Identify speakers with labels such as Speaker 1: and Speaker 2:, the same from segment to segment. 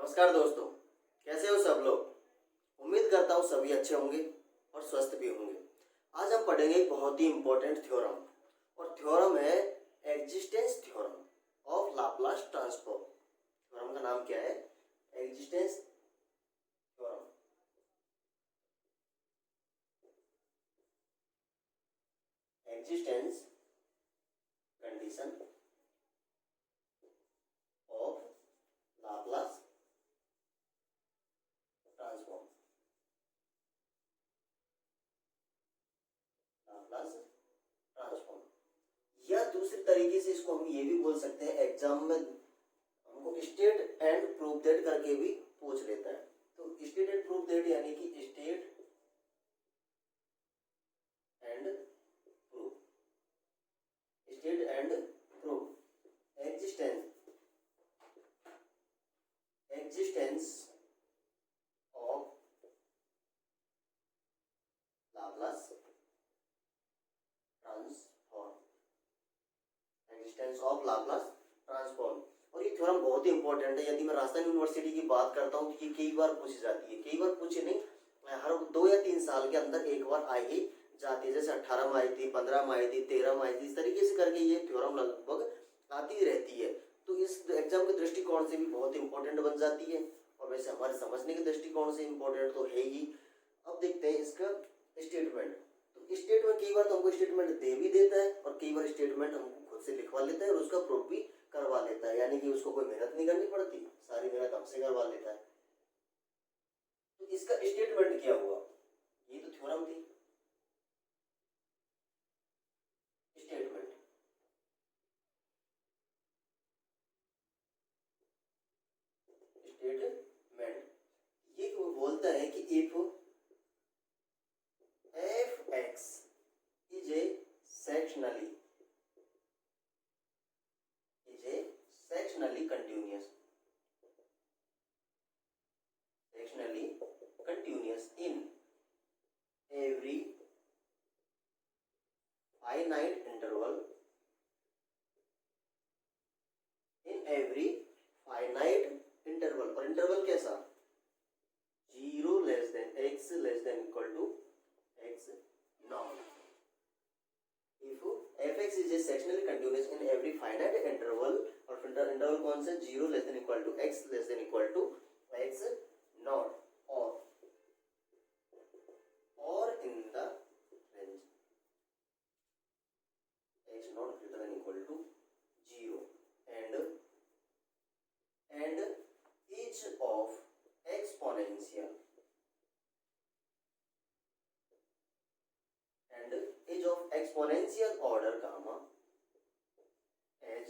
Speaker 1: नमस्कार दोस्तों, कैसे हो सब लोग। उम्मीद करता हूँ सभी अच्छे होंगे और स्वस्थ भी होंगे। आज हम पढ़ेंगे एक बहुत ही इंपॉर्टेंट थ्योरम और थ्योरम है existence theorem of Laplace transform. Theorem का नाम क्या है? Existence theorem. Existence condition of Laplace transform. Laplace transform या दूसरी तरीके से इसको हम ये भी बोल सकते हैं, एग्जाम में हमको स्टेट एंड प्रूफ दैट करके भी पूछ लेता है। तो स्टेट एंड प्रूफ दैट यानी कि state and proof, state and proof existence of Laplace transform, existence of Laplace transform. और ये थ्योरम बहुत ही इंपॉर्टेंट है। यदि मैं राजस्थान यूनिवर्सिटी की बात करता हूँ तो ये कई बार पूछी जाती है, कई बार पूछी नहीं, हर 2 या 3 साल के अंदर एक बार आई ही जाती है। जैसे 18 में आई थी, 15 में आई थी, 13 में आई थी, इस तरीके से करके ये थ्योरम लगभग आती ही रहती है। तो इस एग्जाम के दृष्टिकोण से भी बहुत इंपॉर्टेंट बन जाती है और वैसे हमारे समझने के दृष्टिकोण से इंपॉर्टेंट तो है ही। अब देखते हैं इसका स्टेटमेंट। तो स्टेटमेंट कई बार तो हमको स्टेटमेंट दे भी देता है और कई बार स्टेटमेंट हमको खुद से लिखवा लेता है और उसका प्रूफ भी करवा लेता है, यानी कि उसको कोई मेहनत नहीं करनी पड़ती, सारी मेहनत हमसे करवा लेता है। तो इसका स्टेटमेंट क्या हुआ? ये तो थ्योरम थी। स्टेटमेंट स्टेटमेंट ये बोलता है कि if F x is a sectionally continuous in every finite interval और इंटरवल कैसा? 0 less than x less than equal to x naught। if fx is a sectionally continuous in every finite interval और interval कौन सा? 0 less than equal to x less than equal to x naught or in the range x naught greater than equal to 0 and each of exponential order gamma as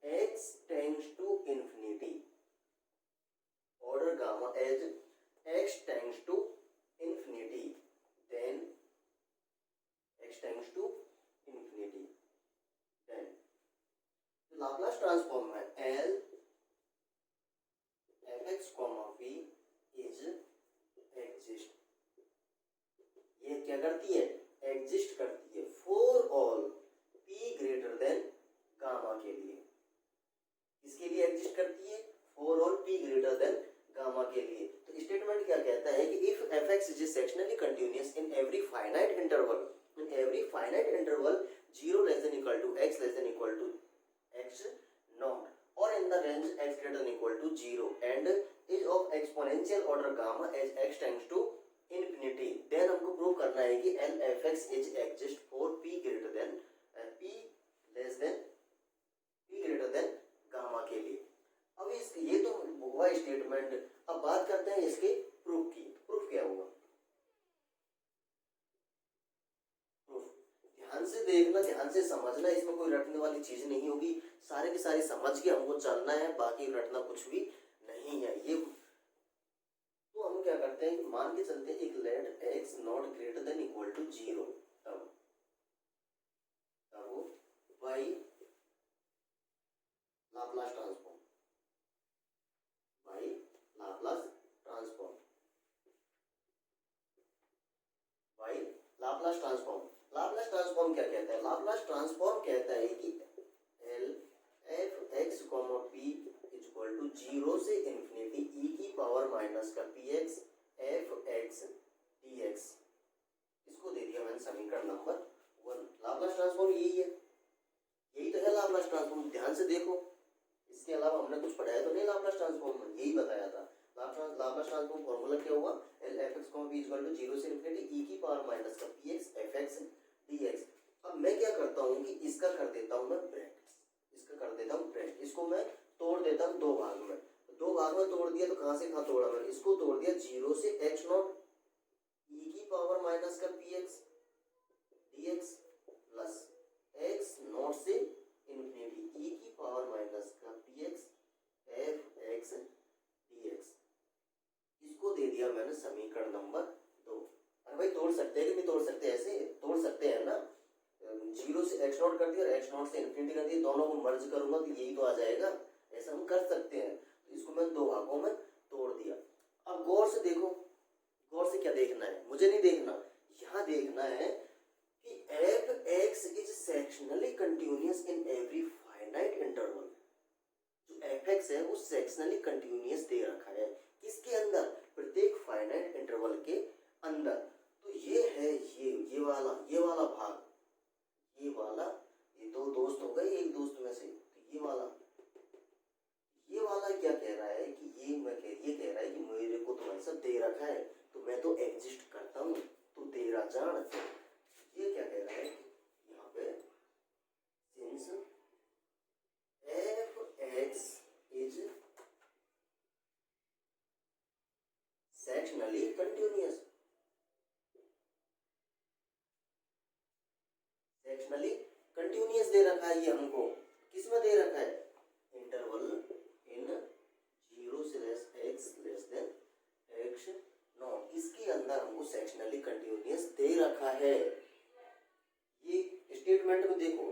Speaker 1: x tends to infinity, order gamma as x tends to infinity, then x tends to infinity, then Laplace transform में L fx, v is exist, ये क्या करती है? Exist करती है for all p greater than gamma के लिए। इसके लिए एग्जिस्ट करती है for all p greater than gamma के लिए। तो स्टेटमेंट क्या कहता है कि if fx is sectionally continuous in every finite interval 0 less than equal to x less than equal to x naught or in the range x greater than equal to 0 and is of exponential order gamma as x tends to infinity, then हमको prove करना है कि L fx is exist for p greater than gamma के लिए। अब ये तो हुआ स्टेटमेंट। अब बात करते हैं इसके प्रूफ की। प्रूफ क्या हुआ? प्रूफ ध्यान से देखना, ध्यान से समझना, इसमें कोई रटने वाली चीज नहीं होगी। सारे की सारी समझ के हमको चलना है, बाकी रटना कुछ भी नहीं है। ये तो हम क्या करते हैं कि मान के चलते हैं एक let x not greater than equal to 0, तब y Laplace transform, Laplace transform क्या कहता है? लाप्लास ट्रांसफॉर्म कहता है कि L f x, p equal to 0 से हमने कुछ पढ़ाया तो नहीं लाप्लास ट्रांसफॉर्म में, यही बताया था। लाप्लास ट्रांसफॉर्म फॉर्मूला क्या हुआ, l f x b equal to 0 से इन्फिनिटी ई की पावर माइनस का p x f x d x. अब मैं क्या करता हूँ कि इसका कर देता हूँ मैं ब्रैकेट, इसका कर देता हूँ ब्रैकेट, इसको मैं तोड़ देता हूँ दो भाग में, दो भाग में तोड़ दिया तो कहाँ से कहाँ तोड़ा मैंने, इसको तोड़ दिया 0 से एक्स नॉट ई की पावर माइनस का p x d x plus x not से इन्फिनिटी ई की पावर माइनस का p x f x d x. इसको दे दिया मैंने समीकरण नंबर 2। अरे भाई तोड़ सकते हैं कि नहीं तोड़ सकते, ऐसे तोड़ सकते हैं ना, 0 से एक्स नॉट कर दिया और एक्स नॉट से इन्फिनिटी कर दिया, दोनों को मर्ज करूंगा तो यही तो आ जाएगा, ऐसा हम कर सकते हैं। तो इसको मैंने दो भागों में तोड़ दिया। अब गौर से देखो, गौर से क्या देखना है, मुझे नहीं देखना, यहाँ देखना है कि f x is sectionally continuous in every finite interval. जो एफ एक्स है वो सेक्शनली कंटिन्यूअस दे रखा है, किसके अंदर, प्रत्येक फाइनाइट इंटरवल के अंदर। तो ये है ये वाला भाग, ये वाला, ये दो दोस्त हो गए एक दोस्त में से, तो ये वाला क्या कह रहा है कि ये कह रहा है कि मेरे को तो ऐसा दे रखा है तो मैं तो एग्जिस्ट करता हूँ, तो तेरा जान। ये क्या कह रहा है कि यहाँ पे since f x is sectionally continuous, sectionally continuous दे रखा है ये हमको, किसमें दे रखा है, इंटरवल इन 0 से x less then x not, इसके अंदर हमको सेक्शनली कंटिन्यूअस दे रखा है। ये स्टेटमेंट में देखो,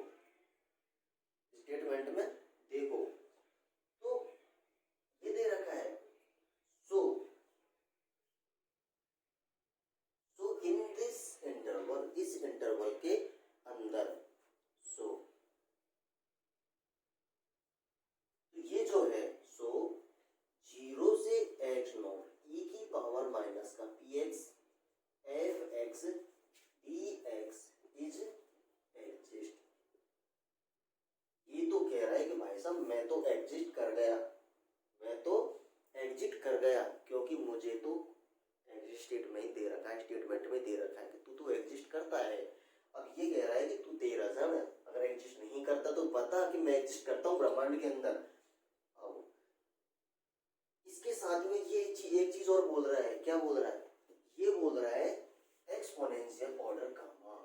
Speaker 1: स्टेटमेंट में देखो तो ये दे रखा है, सो इन दिस इंटरवल, इस इंटरवल के अंदर, सो ये जो है, सो 0 से एक्स नॉट ई की पावर माइनस का p x f x d x is exist. ये तो कह रहा है कि भाई साहब मैं तो एग्जिस्ट कर गया, मैं तो एग्जिट कर गया, क्योंकि मुझे तो एग्जिस्ट स्टेट में ही दे रखा है, स्टेटमेंट में दे रखा है कि तू तो एग्जिस्ट करता है। अब ये कह रहा है कि तू तेरा जान अगर एग्जिस्ट नहीं करता तो बता कि मैं एग्जिस्ट करता हूँ ब्रह्मांड के अंदर। अब इसके साथ में ये एक चीज और बोल रहा है, क्या बोल रहा है, ये बोल रहा है exponential order gamma,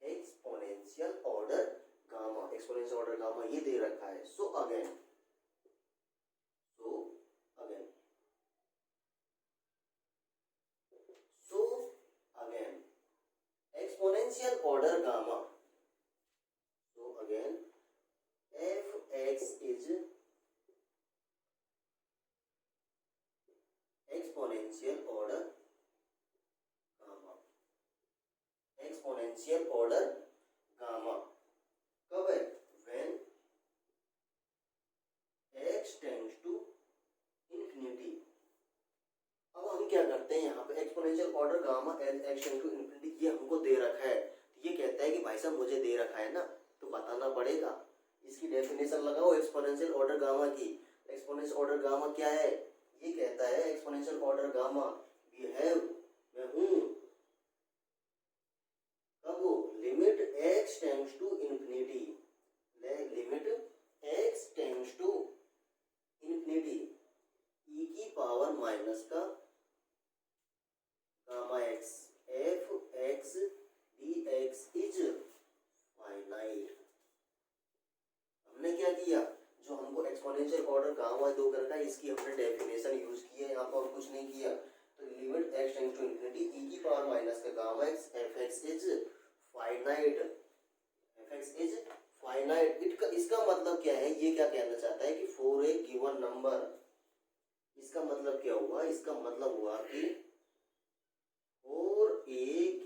Speaker 1: exponential order gamma, exponential order gamma ये दे रखा है। So again exponential order gamma, so again f(x) is exponential order gamma, exponential order gamma कब है, when x tends to infinity। अब हम क्या करते हैं यहाँ पे exponential order gamma as x tend to infinity, ये हमको दे रखा है, तो ये कहता है कि भाई साहब मुझे दे रखा है ना तो बताना पड़ेगा, इसकी डेफिनेशन लगाओ एक्सपोनेंशियल ऑर्डर गामा की। एक्सपोनेंशियल ऑर्डर गामा क्या है, ये कहता है exponential order gamma we have, मैं हूँ, कब, limit x tends to infinity, limit x tends to infinity e की पावर माइनस का gamma x f x d x is finite. हमने क्या किया, जो हमको एक्सपोनेंशियल ऑर्डर गामा दो कर रखा है इसकी हमने डेफिनेशन यूज की है, यहाँ पर कुछ नहीं किया। तो limit x tends to infinity e की पावर माइनस का gamma x f x is finite, f x is finite. इसका मतलब क्या है, ये क्या कहना चाहता है कि फॉर ए गिवन नंबर, इसका मतलब क्या हुआ, इसका मतलब हुआ कि for a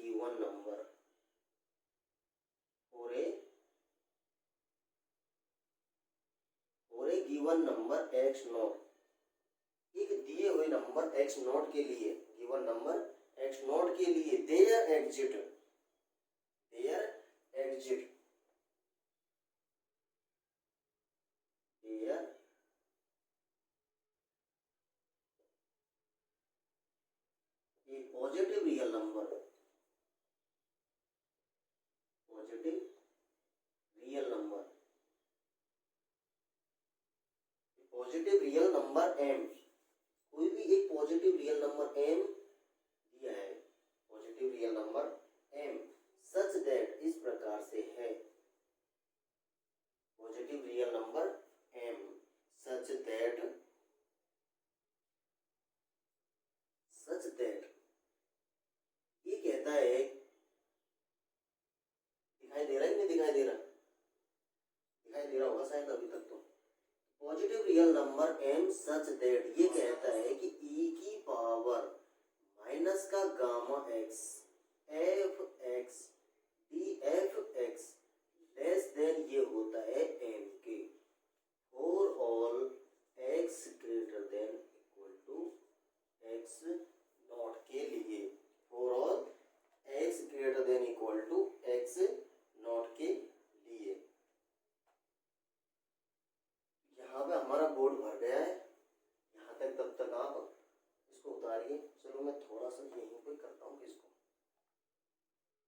Speaker 1: given number, for a given number x not, एक दिए हुए नंबर एक्स नॉट के लिए, गिवन नंबर एक्स नॉट के लिए there exist positive real number, positive real number, positive real number m, कोई भी एक पॉजिटिव रियल नंबर m दिया है, positive real number m such that इस प्रकार से है, positive real number m such that ये कहता है, दिखाई दे रहा है नहीं दिखाई दे रहा, दिखाई दे रहा होगा शायद अभी तक तो। Positive real number m such that ये कहता है कि e की पावर माइनस का gamma x f x d f x less than ये होता है m के, for all x greater than equal to x not के लिए, for all x greater than equal to x not के लिए। यहाँ पे हमारा बोर्ड भर गया है, यहाँ तक तब तक आप इसको उतारिए। चलो मैं थोड़ा सा यहीं पे करता हूँ इसको,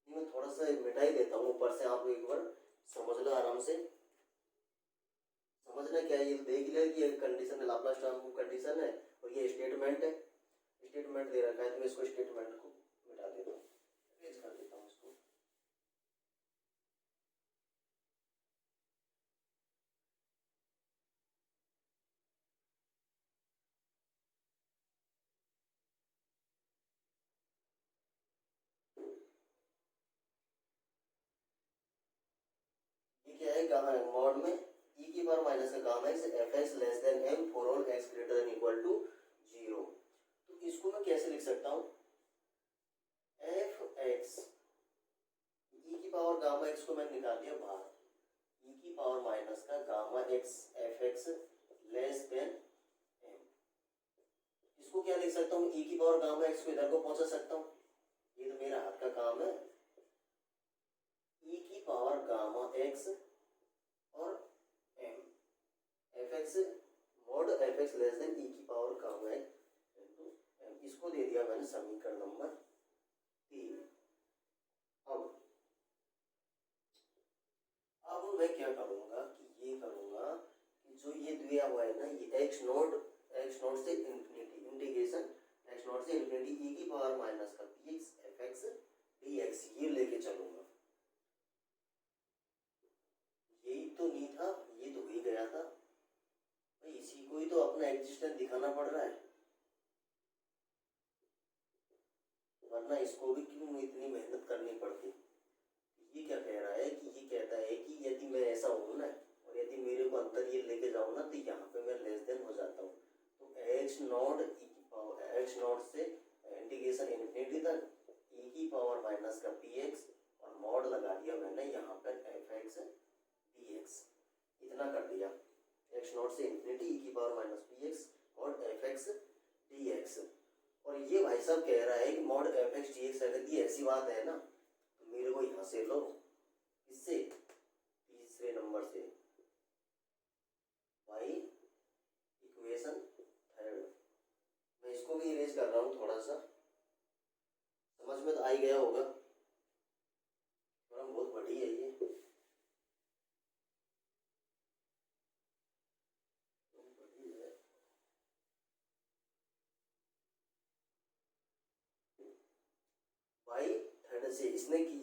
Speaker 1: मैं थोड़ा सा मिटाई देता हूँ ऊपर से, आप एक बार समझ लो आराम से। समझना क्या है, ये देख लिया कि एक कंडीशन है, लाप्लास ट्रांसफॉर्म कंडीशन है और ये स्टेटमेंट है, स्टेटमेंट दे रखा है, तो मैं इसको स्टेटमेंट को मिटा देता हूँ, इरेज कर देता हूँ इसको। ये क्या है, गामा मॉड में e की पावर माइनस का gamma x f x less than m for all x greater than equal to 0। तो इसको मैं कैसे लिख सकता हूँ, एफ एक्स e की पावर गामा एक्स को मैंने निकाल दिया बाहर, e की पावर माइनस का gamma x f x less than m, इसको क्या लिख सकता हूँ, e की पावर गामा एक्स को इधर को पहुंचा सकता हूँ, ये तो मेरा हाथ का काम है, e की पावर गामा एक्स और m F x mod F x less then e की power gamma x into m, इसको दे दिया मैंने समीकरण नंबर 3। अब मैं क्या करूंगा कि ये करूंगा कि जो ये दिया हुआ है ना, ये x नॉट से इंफिनिटी इंटीग्रेशन x नॉट से इंफिनिटी e की पावर माइनस का px fx dx ये लेके चलूंगा। यही तो नहीं था, ये तो हो ही गया था भाई, इसी को ही तो अपना एग्जिस्टेंस दिखाना पड़ रहा है, वरना इसको भी क्यों इतनी मेहनत करनी पड़ती। ये क्या कह रहा है कि ये कहता है कि यदि मैं ऐसा हूं ना और यदि मेरे को अंतर ये लेके जाऊं ना, तो यहाँ पे मैं लेस देन हो जाता हूँ, तो एच नॉट ई की पावर एच नॉट से इंटीग्रेशन इन्फिनिटी तक ई की पावर माइनस का पी एक्स और मॉड लगा दिया मैंने यहाँ पर एफ एक्स डी एक्स, इतना कर दिया, एक्स नॉट से इन्फिनिटी ई की पावर माइनस पी एक्स और एफ एक्स डी एक्स। और ये भाई साहब कह रहा है कि mod F x d x, अगर ये ऐसी बात है ना तो मेरे को यहाँ से लो, इससे तीसरे नंबर से भाई इक्वेशन थर्ड, मैं इसको भी इरेज कर रहा हूँ, थोड़ा सा समझ में तो आ ही गया होगा, थोड़ा बहुत बड़ी है ये, बड़ी है। भाई थर्ड से इसने कि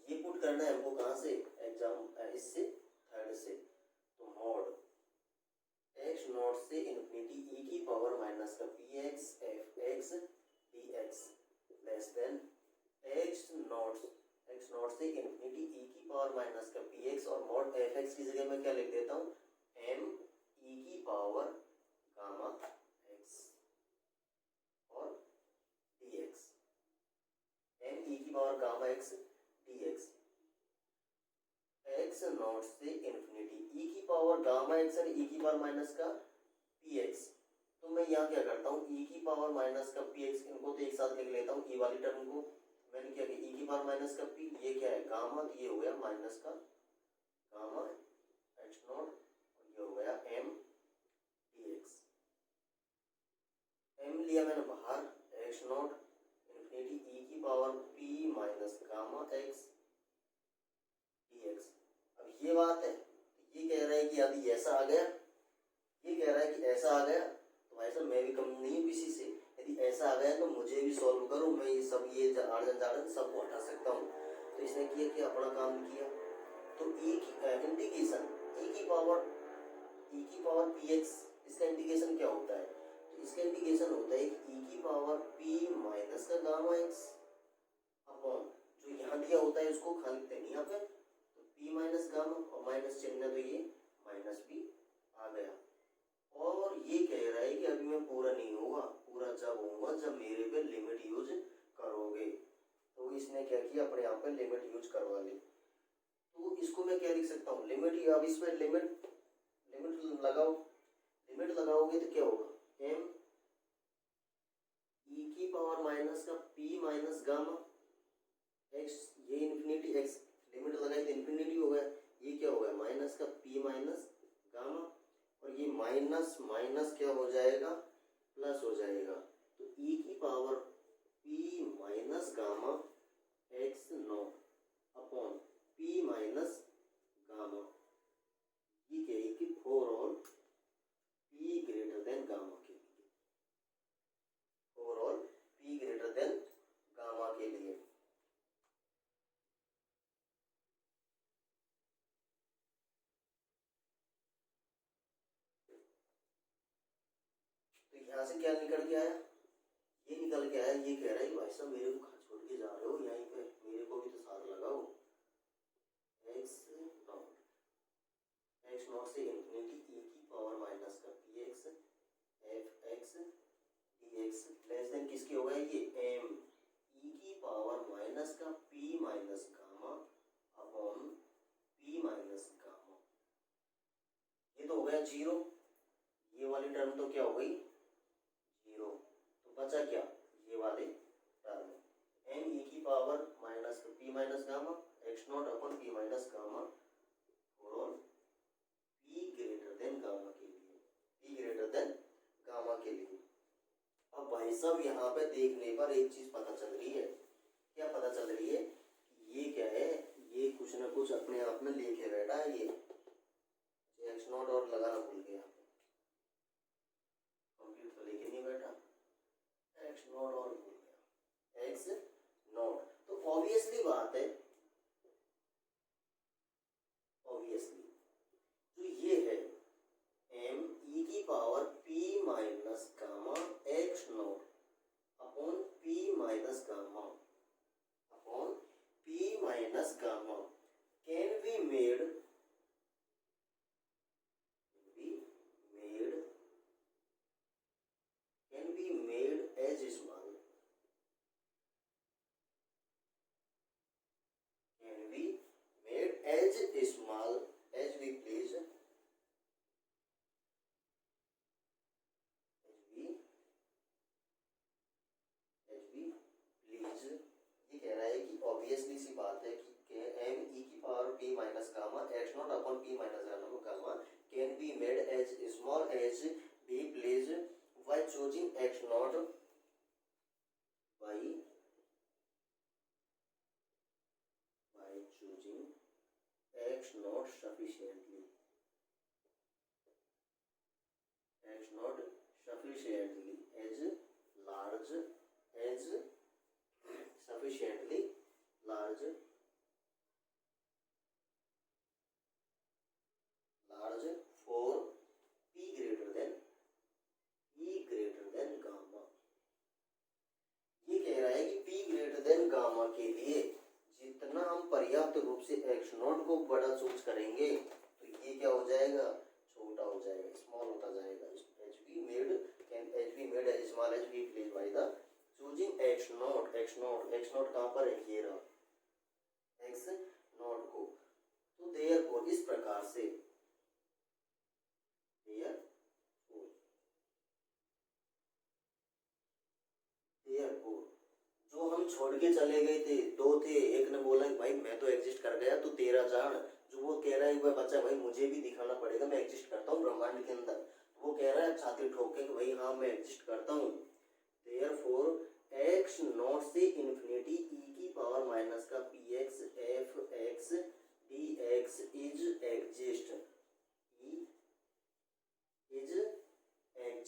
Speaker 1: ये पुट करना है हमको, कहाँ से, एग्जाम इससे थर्ड से, तो मॉड एक्स नॉट से इन्फिनिटी ई की पावर माइनस का p x f x d x less then x not से इन्फिनिटी ई की पावर माइनस का पी एक्स और मॉड एफ एक्स की जगह मैं क्या लिख देता हूँ, एम ई की पावर गामा एक्स और डी एक्स, एम ई की power gamma x d x, x not से इन्फिनिटी ई की पावर गामा एक्स और ई की पावर माइनस का पी एक्स। तो मैं यहाँ क्या करता हूँ, ई की पावर माइनस का पी एक्स, इनको तो एक साथ लिख लेता हूँ, ई वाली टर्म को मैंने क्या किया, ई की पावर माइनस का पी, ये क्या है गामा, तो ये हो गया माइनस का गामा एक्स नॉट और ये हो गया एम डी एक्स, एम लिया मैंने बाहर, एक्स नॉट इन्फिनिटी ये कह रहा है कि ऐसा आ गया तो भाई साहब मैं भी कम नहीं हूँ किसी से, यदि ऐसा आ गया तो मुझे भी सॉल्व करो, मैं ये सब ये आड़ सबको हटा सकता हूँ। तो इसने किया कि अपना काम किया। तो ई की इंटीग्रेशन ई की पावर पी एक्स, इसका इंटीग्रेशन क्या होता है? तो इसका इंटीग्रेशन होता है कि ई की पावर पी माइनस का गामा एक्स अपॉन जो यहाँ दिया होता है उसको खा लिखते हैं यहाँ पे, तो पी माइनस गामा और माइनस चिन्ह तो ये माइनस पी आ गया। और ये कह रहा है कि अभी मैं पूरा नहीं होगा, पूरा जब होगा जब मेरे पे लिमिट यूज करोगे। तो इसने क्या किया, अपने यहाँ पे लिमिट यूज करवा ली। तो इसको मैं क्या लिख सकता हूँ, लिमिट, अब इस पे लिमिट लगाओ, लिमिट लगाओगे तो क्या होगा, एम ई की पावर माइनस का पी माइनस गामा एक्स, ये इन्फिनिटी एक्स लिमिट लगाई तो इन्फिनिटी हो गया, ये क्या हो गया माइनस का पी माइनस गामा, और ये माइनस माइनस क्या हो जाएगा, प्लस हो जाएगा। तो ई की power p minus gamma x not upon p minus gamma, ये क्या है कि for all P greater than gamma के लिए, for all P greater than gamma के लिए। तो यहाँ से क्या निकल के आया, ये निकल के आया, ये कह रहा है भाई साहब मेरे को खा छोड़ के जा रहे हो यहीं पे, मेरे को भी तो साथ लगाओ। एक्स नॉट से इंफिनिटी ई की पावर माइनस का p x f x d x less then किसके होगा, ये एम ई की पावर माइनस का P minus gamma upon p minus gamma, ये तो हो गया जीरो, ये वाली टर्म तो क्या हो गई जीरो, तो बचा क्या ये वाले टर्म, एम ई की power minus P minus gamma x not upon p minus gamma for all P greater than gamma के लिए, पी ग्रेटर देन गामा के लिए। अब भाई साहब यहाँ पे देखने पर एक चीज पता चल रही है, क्या पता चल रही है, ये क्या है, ये कुछ ना कुछ अपने आप में लेके बैठा है, ये एक्स नॉट और लगाना भूल गया, कंप्लीट तो लेके नहीं बैठा, एक्स नॉट और भूल गया, एक्स नॉट। तो ऑब्वियसली बात है, ऑब्वियसली तो ये है एम ई की power p minus gamma x not upon p minus gamma upon p minus gamma can be made as small, can be made as small as we please, ये कह रहा है कि ऑब्वियसली सी बात है कि एम ई की power p minus gamma x not upon p minus gamma can be made as small as we please by choosing x naught by choosing x naught sufficiently as large as sufficiently large for p greater than gamma. ये कह रहा है कि p greater than gamma के लिए जितना हम पर्याप्त रूप से एक्स नॉट को बड़ा चूज करेंगे तो ये क्या हो जाएगा, छोटा हो जाएगा, स्मॉल होता जाएगा। H be made as small as we please by the choosing x not कहाँ पर है, ये रहा एक्स नॉट को। तो देयरफॉर इस प्रकार से जो हम छोड़ के चले गए थे, दो थे, एक ने बोला भाई मैं तो एग्जिस्ट कर गया, तो तेरा जान, जो वो कह रहा है वह बच्चा भाई मुझे भी दिखाना पड़ेगा मैं एग्जिस्ट करता हूँ ब्रह्मांड के अंदर, वो कह रहा है छाती ठोक के कि भाई हाँ मैं एग्जिस्ट करता हूँ। देयरफॉर एक्स नॉट से इन्फिनिटी ई की पावर माइनस का p x f x d x is exist, is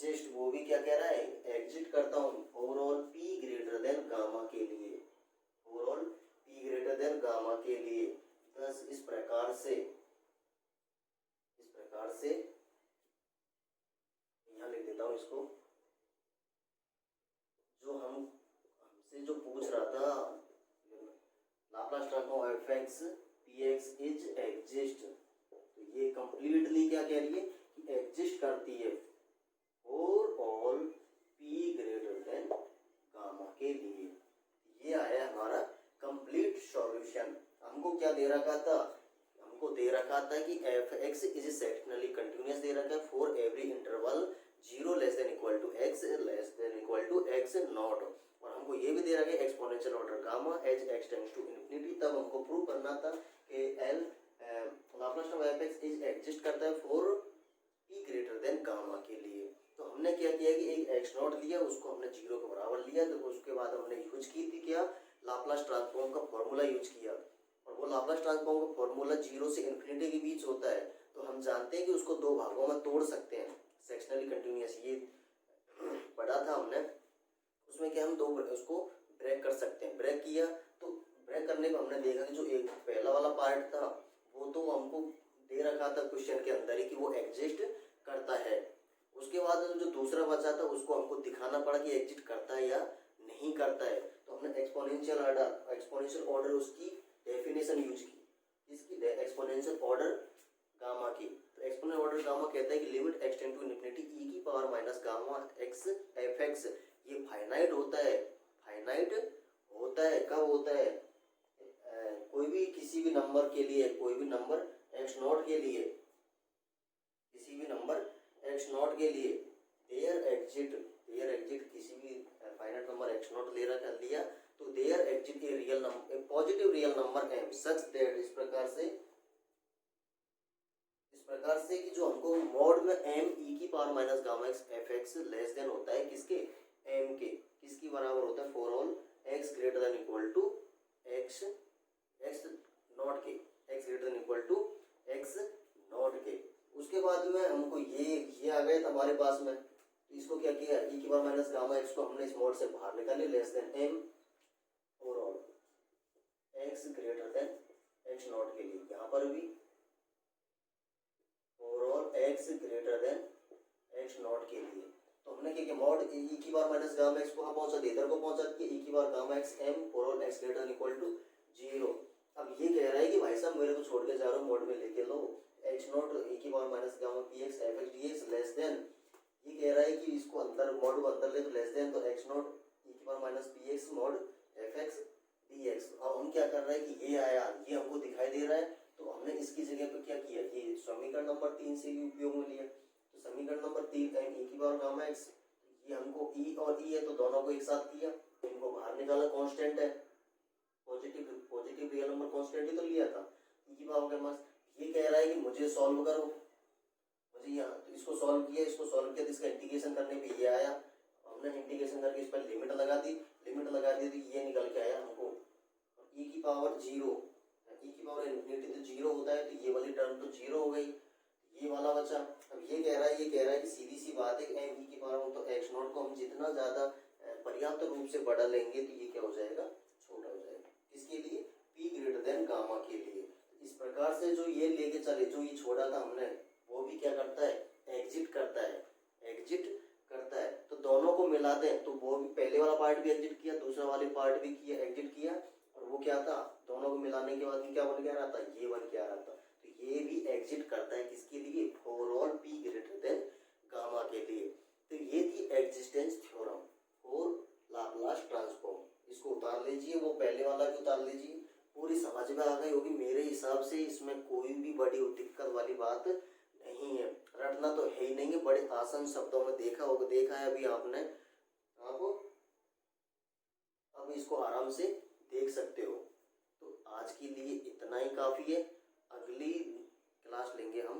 Speaker 1: exist, वो भी क्या कह रहा है, एग्जिट करता हूँ overall P greater than gamma के लिए, overall P greater than gamma के लिए। बस इस प्रकार से यहाँ लिख देता हूँ इसको, जो हमसे जो पूछ रहा था Laplace transform f x P x is exist, तो ये कंप्लीटली क्या कह रही है कि एग्जिस्ट करती है for all P greater than gamma के लिए। ये आया हमारा कंप्लीट सॉल्यूशन। हमको क्या दे रखा था, हमको दे रखा था कि f x is sectionally continuous दे रखा है for every interval 0 less than equal to x less than equal to x not, और हमको ये भी दे रखा है exponential order gamma as x tends to infinity. तब हमको प्रूव करना था कि L Laplace transform f x is exist करता है for p greater than gamma के लिए। तो हमने क्या किया कि एक एक्स नॉट लिया, उसको हमने 0 के बराबर लिया, तो उसके बाद हमने यूज की थी क्या, लाप्लास ट्रांसफॉर्म का फॉर्मूला यूज किया, और वो लाप्लास ट्रांसफॉर्म का फॉर्मूला 0 से इन्फिनिटी के बीच होता है। तो हम जानते हैं कि उसको दो भागों में तोड़ सकते हैं, सेक्शनली कंटिन्यूअस ये पढ़ा था हमने, उसमें क्या हम दो उसको ब्रेक कर सकते हैं। ब्रेक किया तो ब्रेक करने को हमने देखा कि जो एक पहला वाला पार्ट था वो तो हमको दे रखा था क्वेश्चन के अंदर ही कि वो एग्जिस्ट करता है। उसके बाद जो दूसरा बचा था उसको हमको दिखाना पड़ा कि एग्जिस्ट करता है या नहीं करता है। तो हमने एक्सपोनेंशियल ऑर्डर उसकी डेफिनेशन यूज की, इसकी एक्सपोनेंशियल ऑर्डर गामा की। तो एक्सपोनेंशियल ऑर्डर गामा कहता है कि limit extend to infinity e की power minus gamma x f x, ये फाइनाइट होता है। फाइनाइट होता है कब होता है, कोई भी किसी भी नंबर के लिए, कोई भी नंबर एक्स नॉट के लिए, किसी भी नंबर एक्स नॉट के लिए देयर एग्जिट किसी भी फाइनाइट नंबर एक्स नॉट लिया तो there exist a real number, a positive real number m such that, इस प्रकार से कि जो हमको मॉड में एम ई की power minus gamma x f x less than होता है किसके, एम के, किसकी बराबर होता है, for all x greater than equal to x not के, x greater than equal to x not के। उसके बाद में हमको ये आ गया था हमारे पास में, तो इसको क्या किया, ई की पावर माइनस गामा एक्स को हमने इस मोड से बाहर निकाले, less than m for all x greater than x not के लिए, यहाँ पर भी for all x greater than x not के लिए। तो हमने क्या किया, मॉड ई की पावर माइनस गामा एक्स को कहाँ पहुंचा, इधर को पहुंचा दिया, ई की power gamma x m for all x greater than equal to 0। अब ये कह रहा है कि भाई साहब मेरे को छोड़ के जा रहा हूँ, मोड में लेके लो एच नॉट ई की power minus gamma P x f x d x less than, ये कह रहा है कि इसको अंदर मॉड को अंदर ले तो लेस देन, तो एक्स नॉट ई की power minus P x mod F x d x. अब हम क्या कर रहे हैं कि ये आया, ये हमको दिखाई दे रहा है, तो हमने इसकी जगह पे क्या किया, ये समीकरण नंबर 3 से भी उपयोग में लिया। तो समीकरण नंबर 3 एम ई की पावर गामा एक्स, ये हमको ई और ई है तो दोनों को एक साथ किया, इनको बाहर निकाला, कांस्टेंट है, पॉजिटिव रियल नंबर कांस्टेंट ही तो लिया था, ई की पावर गामा। ये कह रहा है कि मुझे सॉल्व करो, मुझे यहाँ तो इसको सॉल्व किया तो इसका इंटीग्रेशन करने पे ये आया, हमने इंटीग्रेशन करके इस पर लिमिट लगा दी तो ये निकल के आया हमको ई की पावर 0, ई की पावर इन्फिनिटी तो 0 होता है, तो ये वाली टर्म तो 0 हो गई, ये वाला बचा। अब ये कह रहा है कि सीधी सी बात है एम ई की पावर तो एक्स नॉट को हम जितना ज्यादा पर्याप्त रूप से बड़ा लेंगे तो ये क्या हो जाएगा, छोटा हो जाएगा, इसके लिए पी ग्रेटर देन गामा के लिए। इस प्रकार से जो ये लेके चले, जो ये छोड़ा था हमने, वो भी क्या करता है, एग्जिट करता है। तो दोनों को मिलाते हैं तो वो भी पहले वाला पार्ट भी एग्जिट किया, दूसरा वाले पार्ट भी किया, एग्जिट किया, और वो क्या था, दोनों को मिलाने के बाद क्या बन के आ रहा था, ये बन के आ रहा था। तो ये भी एग्जिट करता है किसके लिए, for all P greater than gamma के लिए। तो ये थी existence theorem for Laplace transform, इसको उतार लीजिए, वो पहले वाला भी उतार लीजिए, पूरी समझ में आ गई होगी मेरे हिसाब से। इसमें कोई भी बड़ी दिक्कत वाली बात नहीं है, रटना तो है ही नहीं है, बड़े आसान शब्दों में देखा है अभी आपने, आप अब इसको आराम से देख सकते हो। तो आज के लिए इतना ही काफी है, अगली क्लास लेंगे हम